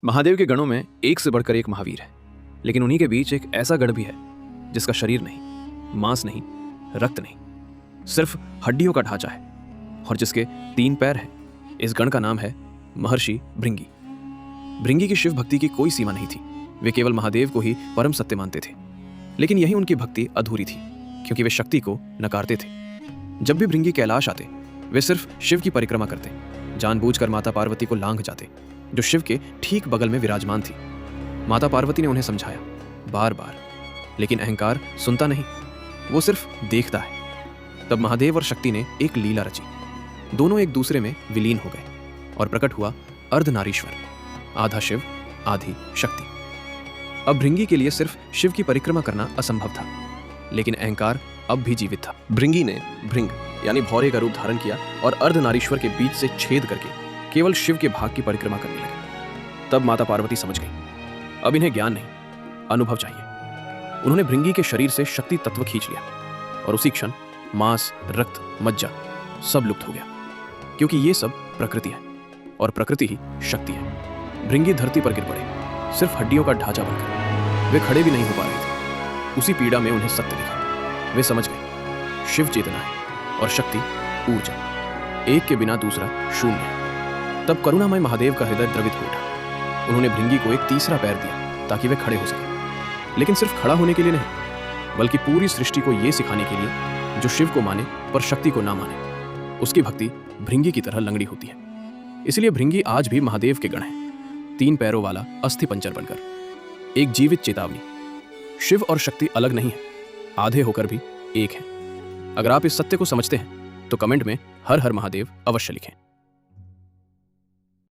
महादेव के गणों में एक से बढ़कर एक महावीर है, लेकिन उन्हीं के बीच एक ऐसा गण भी है जिसका शरीर नहीं, मांस नहीं, रक्त नहीं, सिर्फ हड्डियों का ढांचा है और जिसके 3 पैर हैं। इस गण का नाम है महर्षि भृंगी। भृंगी की शिव भक्ति की कोई सीमा नहीं थी। वे केवल महादेव को ही परम सत्य मानते थे, लेकिन यही उनकी भक्ति अधूरी थी क्योंकि वे शक्ति को नकारते थे। जब भी भृंगी कैलाश आते, वे सिर्फ शिव की परिक्रमा करते, जानबूझकर माता पार्वती को लांघ जाते, जो शिव के ठीक बगल में विराजमान थी। माता पार्वती ने उन्हें समझाया बार बार, लेकिन अहंकार सुनता नहीं, वो सिर्फ देखता है। तब महादेव और शक्ति ने एक लीला रची। दोनों एक दूसरे में विलीन हो गए और प्रकट हुआ अर्धनारीश्वर, आधा शिव आधी शक्ति। अब भृंगी के लिए सिर्फ शिव की परिक्रमा करना असंभव था, लेकिन अहंकार अब भी जीवित था। भृंगी ने भृंग यानी भौरे का रूप धारण किया और अर्धनारीश्वर के बीच से छेद करके केवल शिव के भाग की परिक्रमा करने लगे। तब माता पार्वती समझ गई, अब इन्हें ज्ञान नहीं, अनुभव चाहिए। उन्होंने भृंगी के शरीर से शक्ति तत्व खींच लिया और उसी क्षण मांस, रक्त, मज्जा सब लुप्त हो गया, क्योंकि ये सब प्रकृति है और प्रकृति ही शक्ति है। भृंगी धरती पर गिर पड़े, सिर्फ हड्डियों का ढांचा बनकर। वे खड़े भी नहीं हो पा रहे थे। उसी पीड़ा में उन्हें सत्य दिखा। वे समझ गए, शिव चेतना है और शक्ति ऊर्जा, एक के बिना दूसरा शून्य है। तब करुणामय महादेव का हृदय द्रवित हो उठा। उन्होंने भृंगी को एक तीसरा पैर दिया ताकि वे खड़े हो सके, लेकिन सिर्फ खड़ा होने के लिए नहीं, बल्कि पूरी सृष्टि को यह सिखाने के लिए जो शिव को माने पर शक्ति को ना माने, उसकी भक्ति भृंगी की तरह लंगड़ी होती है। इसलिए भृंगी आज भी महादेव के गण है, 3 पैरों वाला अस्थि पंजर बनकर, एक जीवित चेतावनी। शिव और शक्ति अलग नहीं है, आधे होकर भी एक है। अगर आप इस सत्य को समझते हैं तो कमेंट में हर हर महादेव अवश्य लिखें।